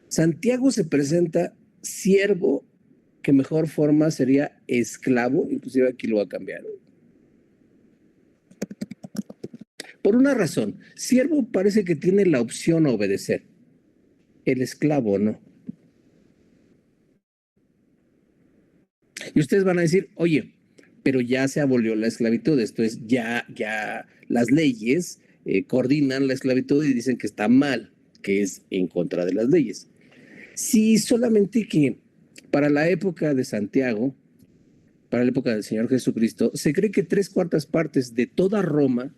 Santiago se presenta siervo, que mejor forma sería esclavo, inclusive aquí lo va a cambiar. Por una razón, siervo parece que tiene la opción a obedecer, el esclavo no. Y ustedes van a decir, oye, pero ya se abolió la esclavitud, esto es, ya las leyes coordinan la esclavitud y dicen que está mal, que es en contra de las leyes. Sí, solamente que para la época de Santiago, para la época del Señor Jesucristo, se cree que 3/4 partes de toda Roma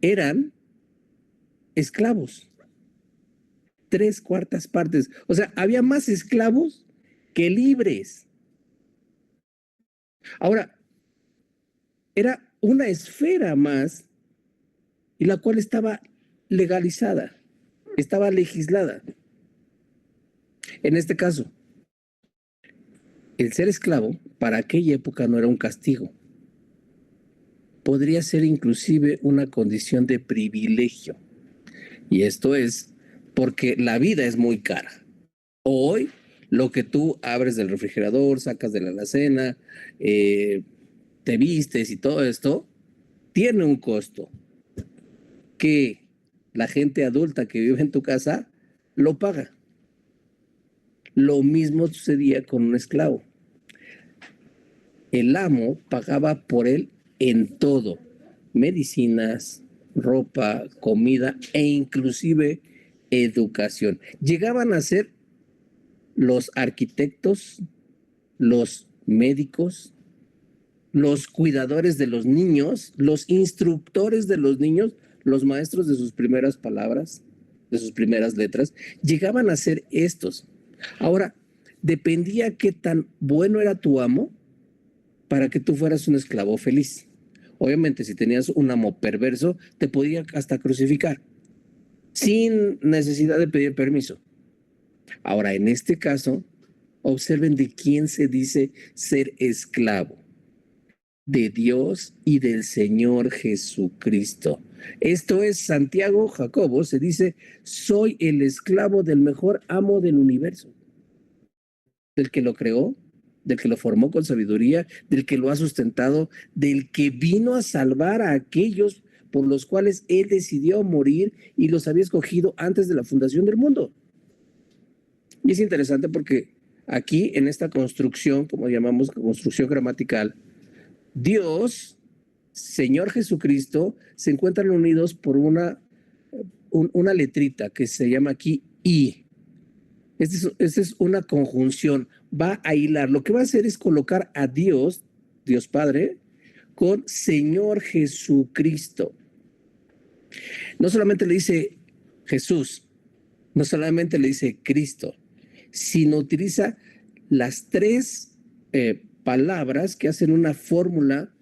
eran esclavos. 3/4 partes. O sea, había más esclavos que libres. Ahora, era una esfera más y la cual estaba legalizada, estaba legislada. En este caso, el ser esclavo para aquella época no era un castigo. Podría ser inclusive una condición de privilegio. Y esto es porque la vida es muy cara. Hoy, lo que tú abres del refrigerador, sacas de la alacena, te vistes y todo esto, tiene un costo que la gente adulta que vive en tu casa lo paga. Lo mismo sucedía con un esclavo. El amo pagaba por él en todo, medicinas, ropa, comida e inclusive educación. Llegaban a ser los arquitectos, los médicos, los cuidadores de los niños, los instructores de los niños, los maestros de sus primeras palabras, de sus primeras letras, llegaban a ser estos. Ahora, dependía qué tan bueno era tu amo para que tú fueras un esclavo feliz. Obviamente, si tenías un amo perverso, te podía hasta crucificar. sin necesidad de pedir permiso. Ahora, en este caso, observen de quién se dice ser esclavo. De Dios y del Señor Jesucristo. Esto es Santiago, Jacobo, se dice, soy el esclavo del mejor amo del universo, del que lo creó, del que lo formó con sabiduría, del que lo ha sustentado, del que vino a salvar a aquellos por los cuales él decidió morir y los había escogido antes de la fundación del mundo. Y es interesante porque aquí en esta construcción, como llamamos construcción gramatical, Dios, Señor Jesucristo, se encuentran unidos por una letrita que se llama aquí I. Esta es una conjunción, va a hilar. Lo que va a hacer es colocar a Dios, Dios Padre, con Señor Jesucristo. No solamente le dice Jesús, no solamente le dice Cristo, sino utiliza las tres palabras que hacen una fórmula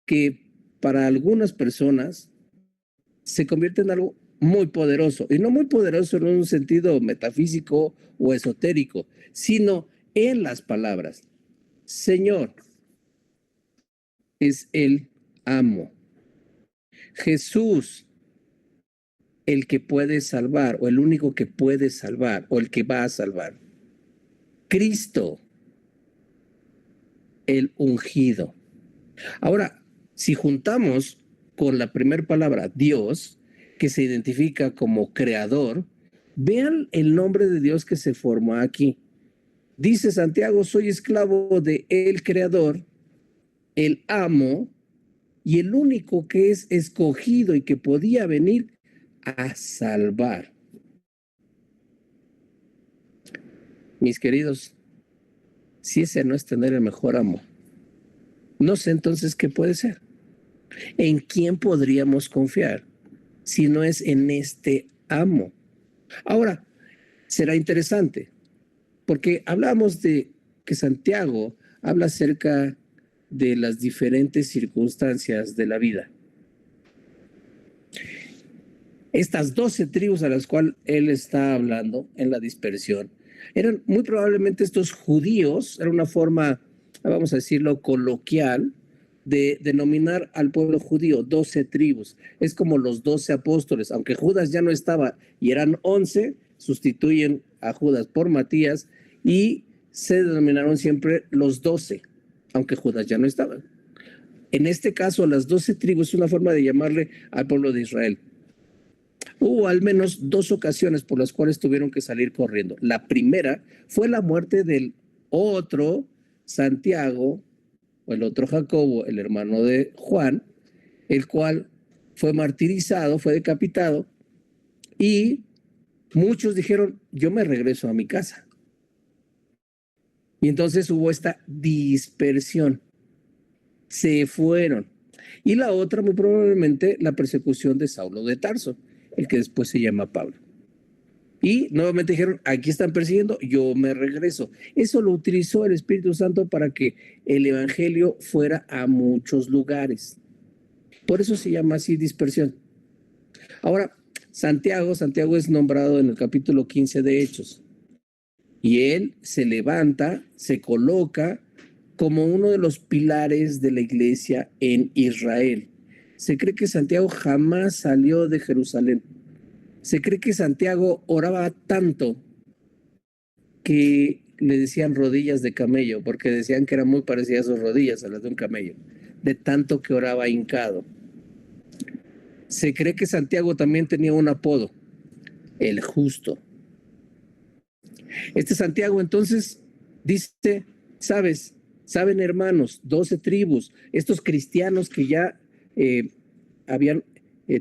que para algunas personas se convierte en algo muy poderoso, y no muy poderoso en un sentido metafísico o esotérico, sino en las palabras. Señor es el amo. Jesús, el que puede salvar, o el único que puede salvar, o el que va a salvar. Cristo, el ungido. Ahora, si juntamos con la primera palabra, Dios, que se identifica como creador, vean el nombre de Dios que se formó aquí. Dice Santiago, soy esclavo de el creador, el amo, y el único que es escogido y que podía venir a salvar. Mis queridos, si ese no es tener el mejor amo, no sé entonces qué puede ser. ¿En quién podríamos confiar si no es en este amo? Ahora, será interesante, porque hablamos de que Santiago habla acerca de las diferentes circunstancias de la vida. Estas 12 tribus a las cuales él está hablando en la dispersión eran muy probablemente estos judíos, era una forma, vamos a decirlo, coloquial de denominar al pueblo judío, 12 tribus. Es como los 12 apóstoles, aunque Judas ya no estaba y eran 11, sustituyen a Judas por Matías y se denominaron siempre los 12, aunque Judas ya no estaba. En este caso, las 12 tribus es una forma de llamarle al pueblo de Israel. Hubo al menos 2 ocasiones por las cuales tuvieron que salir corriendo. La primera fue la muerte del otro Santiago, o el otro Jacobo, el hermano de Juan, el cual fue martirizado, fue decapitado, y muchos dijeron, yo me regreso a mi casa. Y entonces hubo esta dispersión. Se fueron. Y la otra, muy probablemente, la persecución de Saulo de Tarso, el que después se llama Pablo. Y nuevamente dijeron, aquí están persiguiendo, yo me regreso. Eso lo utilizó el Espíritu Santo para que el evangelio fuera a muchos lugares. Por eso se llama así dispersión. Ahora, Santiago es nombrado en el capítulo 15 de Hechos. Y él se levanta, se coloca como uno de los pilares de la iglesia en Israel. Se cree que Santiago jamás salió de Jerusalén. Se cree que Santiago oraba tanto que le decían rodillas de camello, porque decían que eran muy parecidas sus rodillas a las de un camello, de tanto que oraba hincado. Se cree que Santiago también tenía un apodo, el justo. Este Santiago entonces dice, saben hermanos, 12 tribus, estos cristianos que ya habían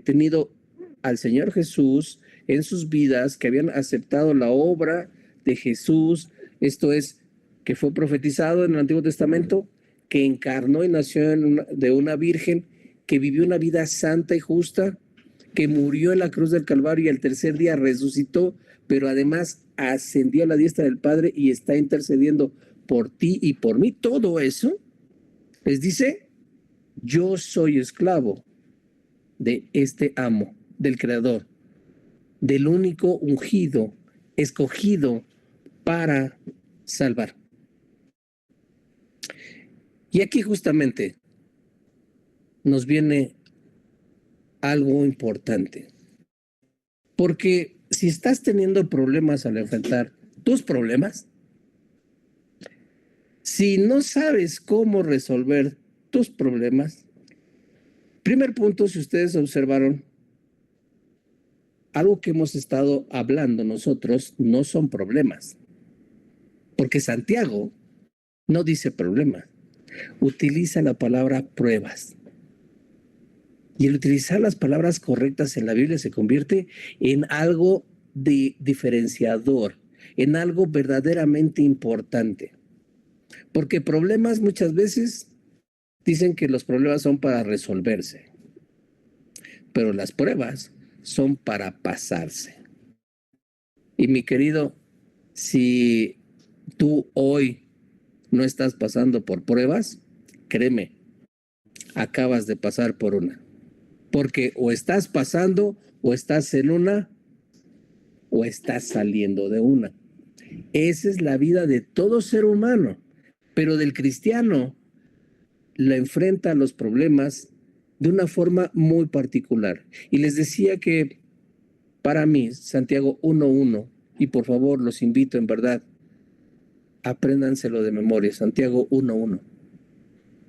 tenido al Señor Jesús en sus vidas, que habían aceptado la obra de Jesús, esto es, que fue profetizado en el Antiguo Testamento, que encarnó y nació de una virgen, que vivió una vida santa y justa, que murió en la cruz del Calvario y al tercer día resucitó, pero además ascendió a la diestra del Padre y está intercediendo por ti y por mí. Todo eso les dice, yo soy esclavo de este amo, del Creador. del único ungido, escogido para salvar. Y aquí justamente nos viene algo importante. Porque si estás teniendo problemas al enfrentar tus problemas, si no sabes cómo resolver tus problemas, primer punto, si ustedes observaron, algo que hemos estado hablando nosotros no son problemas. Porque Santiago no dice problemas, utiliza la palabra pruebas. Y el utilizar las palabras correctas en la Biblia se convierte en algo diferenciador, en algo verdaderamente importante. Porque problemas muchas veces dicen que los problemas son para resolverse, pero las pruebas son para pasarse. Y mi querido, si tú hoy no estás pasando por pruebas, créeme, acabas de pasar por una. Porque o estás pasando, o estás en una, o estás saliendo de una. Esa es la vida de todo ser humano. Pero del cristiano la enfrenta a los problemas de una forma muy particular. Y les decía que para mí, Santiago 1:1, y por favor los invito en verdad, apréndanselo de memoria, Santiago 1:1,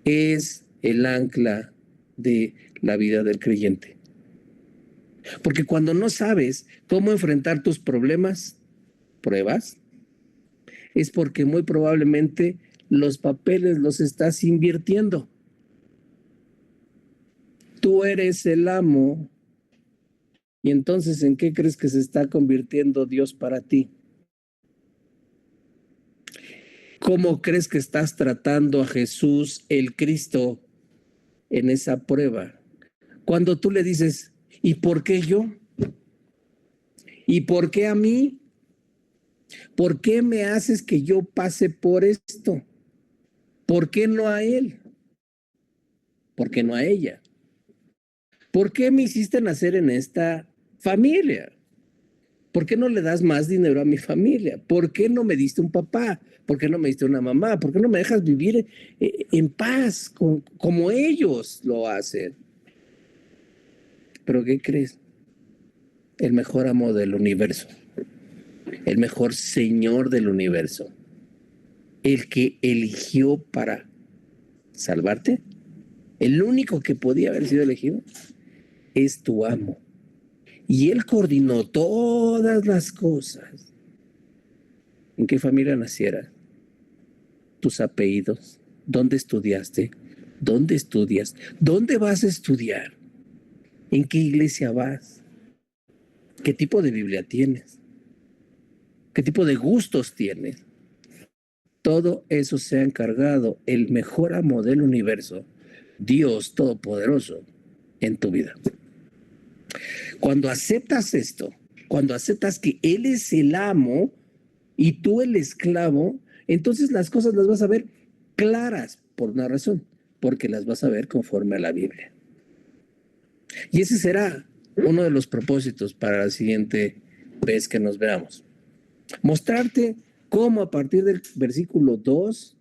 es el ancla de la vida del creyente. Porque cuando no sabes cómo enfrentar tus problemas, pruebas, es porque muy probablemente los papeles los estás invirtiendo. Tú eres el amo, y entonces ¿en qué crees que se está convirtiendo Dios para ti? ¿Cómo crees que estás tratando a Jesús, el Cristo, en esa prueba? Cuando tú le dices, ¿y por qué yo? ¿Y por qué a mí? ¿Por qué me haces que yo pase por esto? ¿Por qué no a él? ¿Por qué no a ella? ¿Por qué me hiciste nacer en esta familia? ¿Por qué no le das más dinero a mi familia? ¿Por qué no me diste un papá? ¿Por qué no me diste una mamá? ¿Por qué no me dejas vivir en paz como ellos lo hacen? ¿Pero qué crees? El mejor amo del universo, el mejor Señor del universo, el que eligió para salvarte, el único que podía haber sido elegido, es tu amo. Y él coordinó todas las cosas. ¿En qué familia nacieras? Tus apellidos, dónde estudiaste, dónde estudias, dónde vas a estudiar, en qué iglesia vas, qué tipo de Biblia tienes, qué tipo de gustos tienes. Todo eso se ha encargado el mejor amo del universo, Dios Todopoderoso, en tu vida. Cuando aceptas esto, cuando aceptas que Él es el amo y tú el esclavo, entonces las cosas las vas a ver claras por una razón, porque las vas a ver conforme a la Biblia. Y ese será uno de los propósitos para la siguiente vez que nos veamos. Mostrarte cómo a partir del versículo 2,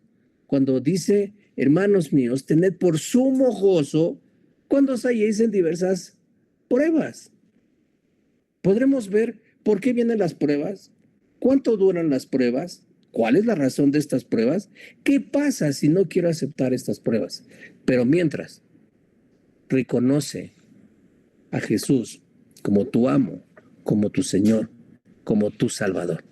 cuando dice, hermanos míos, tened por sumo gozo cuando os halléis en diversas pruebas. Podremos ver por qué vienen las pruebas, cuánto duran las pruebas, cuál es la razón de estas pruebas, qué pasa si no quiero aceptar estas pruebas. Pero mientras, reconoce a Jesús como tu amo, como tu Señor, como tu Salvador.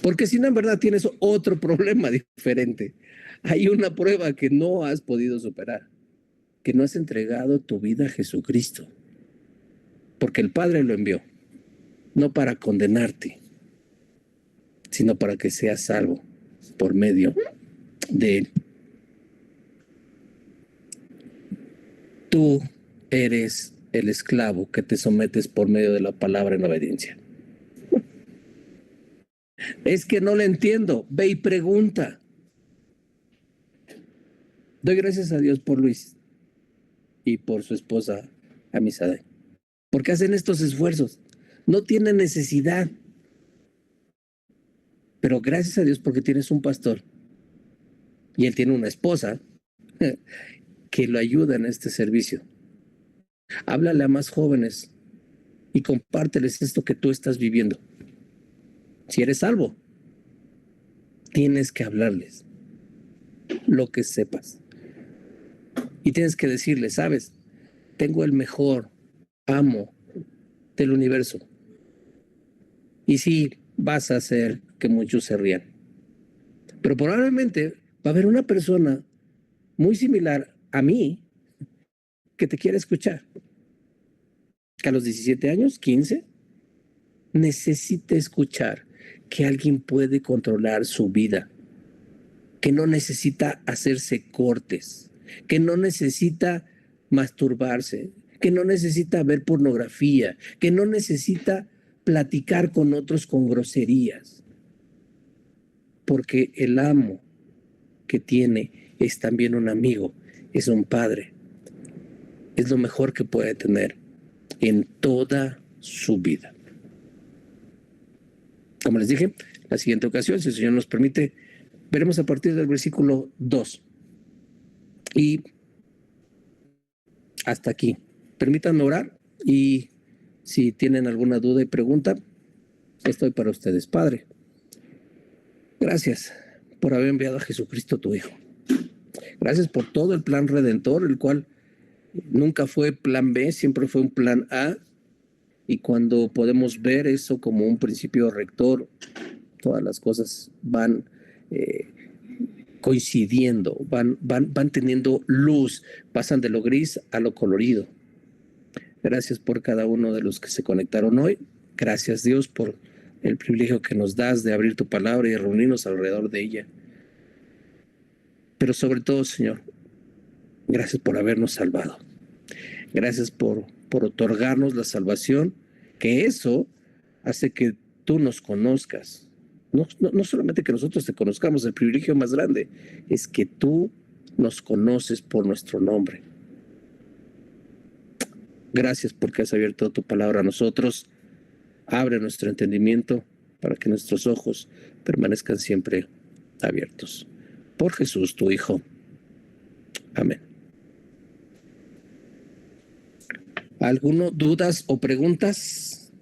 Porque si no, en verdad tienes otro problema diferente. Hay una prueba que no has podido superar, que no has entregado tu vida a Jesucristo. Porque el Padre lo envió, no para condenarte, sino para que seas salvo por medio de Él. Tú eres el esclavo que te sometes por medio de la palabra en obediencia. Es que no le entiendo. Ve y pregunta. Doy gracias a Dios por Luis y por su esposa Amisadai, porque hacen estos esfuerzos. no tiene necesidad. Pero gracias a Dios porque tienes un pastor y él tiene una esposa que lo ayuda en este servicio. Háblale a más jóvenes y compárteles esto que tú estás viviendo. Si eres salvo, tienes que hablarles lo que sepas. Y tienes que decirles, sabes, tengo el mejor amo del universo. Y sí, vas a hacer que muchos se rían. Pero probablemente va a haber una persona muy similar a mí que te quiere escuchar. Que a los 17 años, 15, necesita escuchar que alguien puede controlar su vida, que no necesita hacerse cortes, que no necesita masturbarse, que no necesita ver pornografía, que no necesita platicar con otros con groserías, porque el amo que tiene es también un amigo, es un padre, es lo mejor que puede tener en toda su vida. Como les dije, la siguiente ocasión, si el Señor nos permite, veremos a partir del versículo 2. Y hasta aquí. Permítanme orar y si tienen alguna duda y pregunta, estoy para ustedes. Padre, gracias por haber enviado a Jesucristo tu Hijo. Gracias por todo el plan redentor, el cual nunca fue plan B, siempre fue un plan A. Y cuando podemos ver eso como un principio rector, todas las cosas van coincidiendo, van teniendo luz, pasan de lo gris a lo colorido. Gracias por cada uno de los que se conectaron hoy. Gracias, Dios, por el privilegio que nos das de abrir tu palabra y de reunirnos alrededor de ella. Pero sobre todo, Señor, gracias por habernos salvado. Gracias por otorgarnos la salvación, que eso hace que tú nos conozcas. No solamente que nosotros te conozcamos, el privilegio más grande es que tú nos conoces por nuestro nombre. Gracias porque has abierto tu palabra a nosotros. Abre nuestro entendimiento para que nuestros ojos permanezcan siempre abiertos. Por Jesús, tu Hijo. Amén. ¿Alguno dudas o preguntas?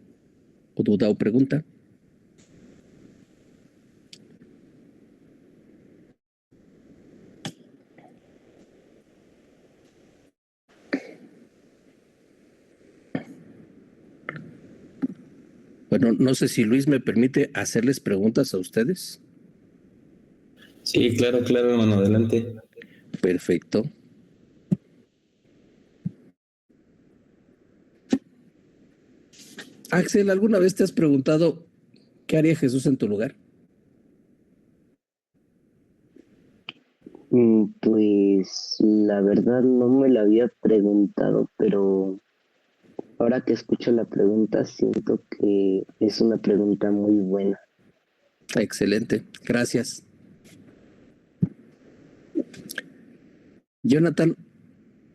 ¿O duda o pregunta? Bueno, no sé si Luis me permite hacerles preguntas a ustedes. Sí, claro, hermano, adelante. Perfecto. Axel, ¿alguna vez te has preguntado qué haría Jesús en tu lugar? Pues la verdad no me la había preguntado, pero ahora que escucho la pregunta siento que es una pregunta muy buena. Excelente, gracias. Jonathan,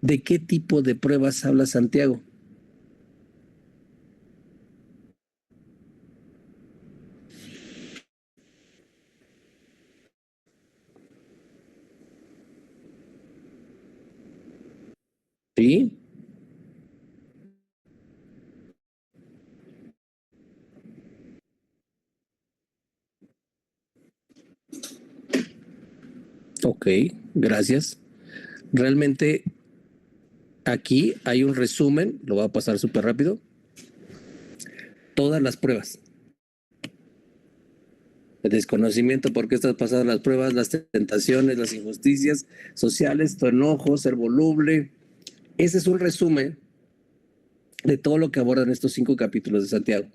¿de qué tipo de pruebas habla Santiago? ¿Sí? Ok, gracias. Realmente aquí hay un resumen, lo voy a pasar súper rápido. Todas las pruebas. El desconocimiento por qué estás pasando las pruebas, las tentaciones, las injusticias sociales, tu enojo, ser voluble. Ese es un resumen de todo lo que abordan estos 5 capítulos de Santiago.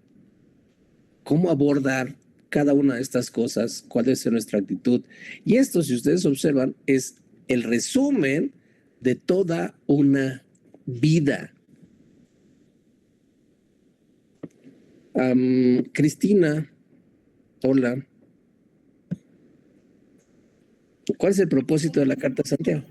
¿Cómo abordar cada una de estas cosas? ¿Cuál debe ser nuestra actitud? Y esto, si ustedes observan, es el resumen de toda una vida. Cristina, hola. ¿Cuál es el propósito de la Carta de Santiago?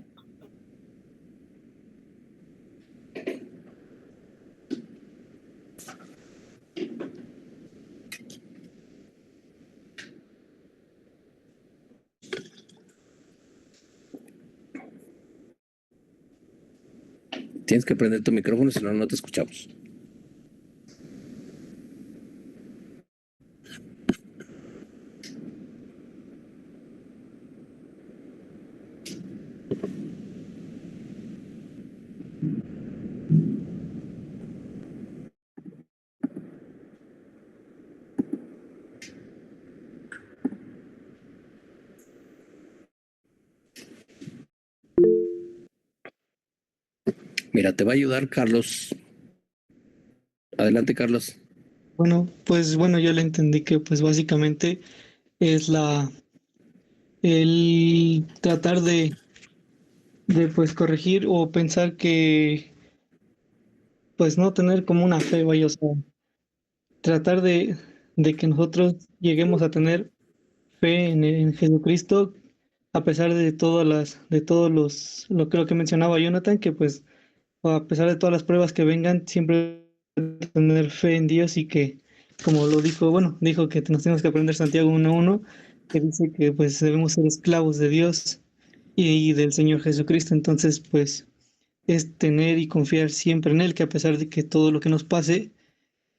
Tienes que prender tu micrófono, si no, no te escuchamos. Mira, te va a ayudar Carlos. Adelante, Carlos. Bueno, pues bueno, yo le entendí que pues básicamente es el tratar de pues corregir o pensar que pues no tener como una fe, vaya, o sea, tratar de que nosotros lleguemos a tener fe en Jesucristo a pesar de de todos lo que mencionaba Jonathan, que pues a pesar de todas las pruebas que vengan, siempre tener fe en Dios y que, como lo dijo, bueno, dijo que nos tenemos que aprender Santiago 1:1, que dice que pues debemos ser esclavos de Dios y del Señor Jesucristo. Entonces, pues es tener y confiar siempre en Él, que a pesar de que todo lo que nos pase,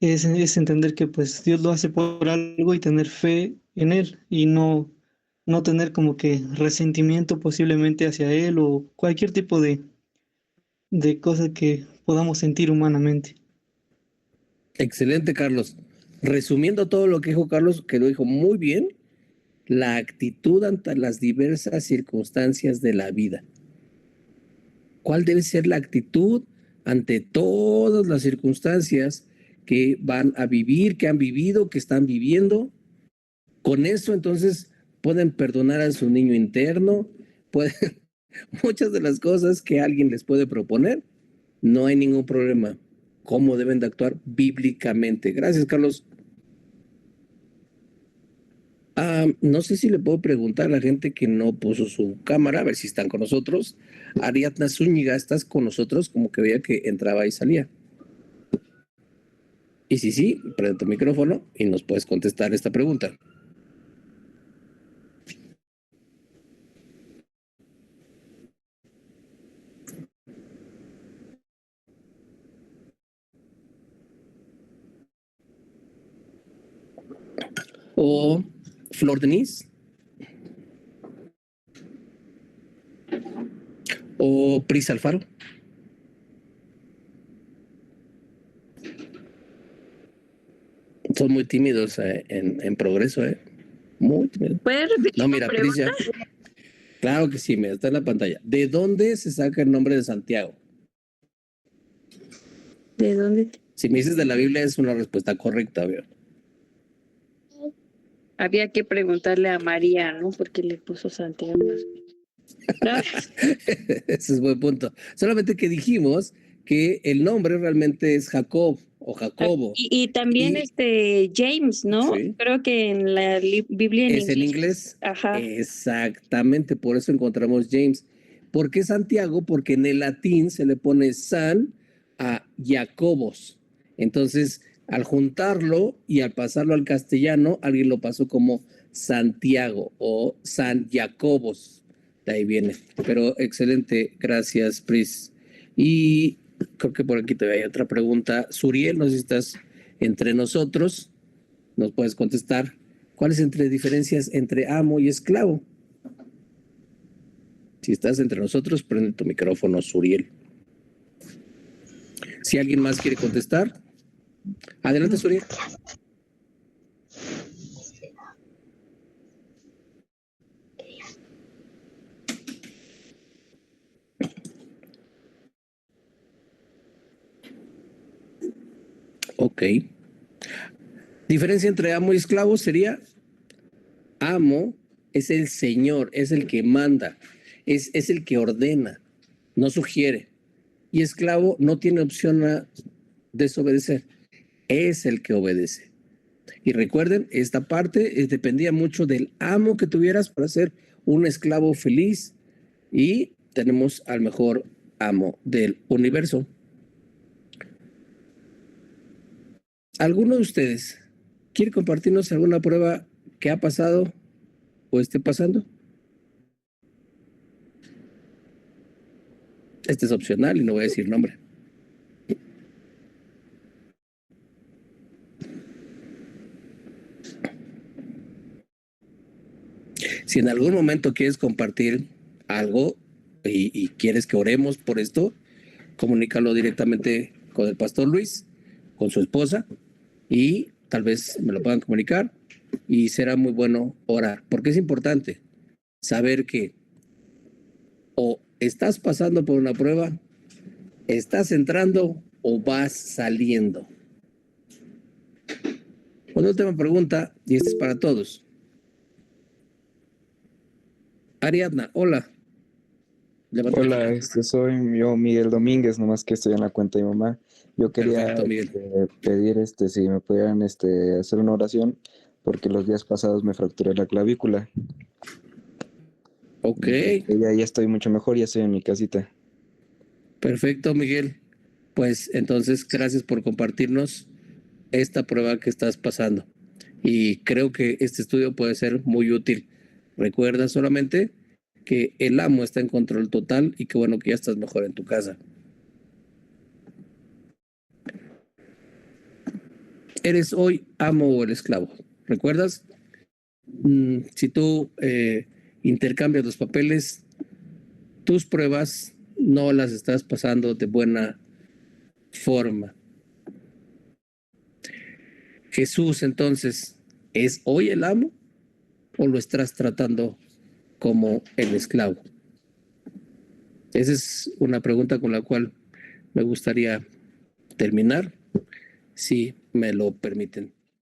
es entender que pues Dios lo hace por algo y tener fe en Él y no tener como que resentimiento posiblemente hacia Él o cualquier tipo de cosa que podamos sentir humanamente. Excelente, Carlos. Resumiendo todo lo que dijo Carlos, que lo dijo muy bien, la actitud ante las diversas circunstancias de la vida. ¿Cuál debe ser la actitud ante todas las circunstancias que van a vivir, que han vivido, que están viviendo? Con eso, entonces, pueden perdonar a su niño interno, pueden, muchas de las cosas que alguien les puede proponer, no hay ningún problema. ¿Cómo deben de actuar bíblicamente? Gracias, Carlos. No sé si le puedo preguntar a la gente que no puso su cámara, a ver si están con nosotros. Ariadna Zúñiga, ¿estás con nosotros? Como que veía que entraba y salía. Y sí, prende tu micrófono y nos puedes contestar esta pregunta. O Flor Denise. O Pris Alfaro. Son muy tímidos en progreso, muy tímidos. ¿Puedes repetir No, mira, la Pris pregunta? ya. Claro que sí, mira, está en la pantalla. ¿De dónde se saca el nombre de Santiago? ¿De dónde? Si me dices de la Biblia es una respuesta correcta, veo. Había que preguntarle a María, ¿no? Porque le puso Santiago. ¿No? Ese es buen punto. Solamente que dijimos que el nombre realmente es Jacob o Jacobo. Y también James, ¿no? Sí. Creo que en la Biblia ¿Es en inglés? Ajá. Exactamente, por eso encontramos James. ¿Por qué Santiago? Porque en el latín se le pone San a Jacobos. Entonces, al juntarlo y al pasarlo al castellano, alguien lo pasó como Santiago o San Jacobos. De ahí viene. Pero excelente, gracias, Pris. Y creo que por aquí todavía hay otra pregunta. Suriel, no sé si estás entre nosotros. Nos puedes contestar. ¿Cuáles diferencias entre amo y esclavo? Si estás entre nosotros, prende tu micrófono, Suriel. Si alguien más quiere contestar, adelante, Suriel. Ok. Diferencia entre amo y esclavo sería: amo es el señor, es el que manda, es el que ordena, no sugiere. Y esclavo no tiene opción a desobedecer, es el que obedece. Y recuerden, esta parte dependía mucho del amo que tuvieras para ser un esclavo feliz, y tenemos al mejor amo del universo. ¿Alguno de ustedes quiere compartirnos alguna prueba que ha pasado o esté pasando? Este es opcional y no voy a decir nombre. Si en algún momento quieres compartir algo y quieres que oremos por esto, comunícalo directamente con el pastor Luis, con su esposa, y tal vez me lo puedan comunicar y será muy bueno orar, porque es importante saber que o estás pasando por una prueba, estás entrando o vas saliendo. Una última pregunta, y esta es para todos. Ariadna, hola. Levanta la Hola, mano. soy yo, Miguel Domínguez, nomás que estoy en la cuenta de mi mamá. Yo quería Perfecto, Miguel. pedir si me pudieran hacer una oración, porque los días pasados me fracturé la clavícula. Ok, Ya estoy mucho mejor, ya estoy en mi casita. perfecto, Miguel. Pues entonces, gracias por compartirnos esta prueba que estás pasando. Y creo que este estudio puede ser muy útil. Recuerda solamente que el amo está en control total y que bueno que ya estás mejor en tu casa. ¿Eres hoy amo o el esclavo? ¿Recuerdas? Si tú intercambias los papeles, tus pruebas no las estás pasando de buena forma. Jesús, entonces, ¿es hoy el amo o lo estás tratando como el esclavo? Esa es una pregunta con la cual me gustaría terminar, si me lo permiten.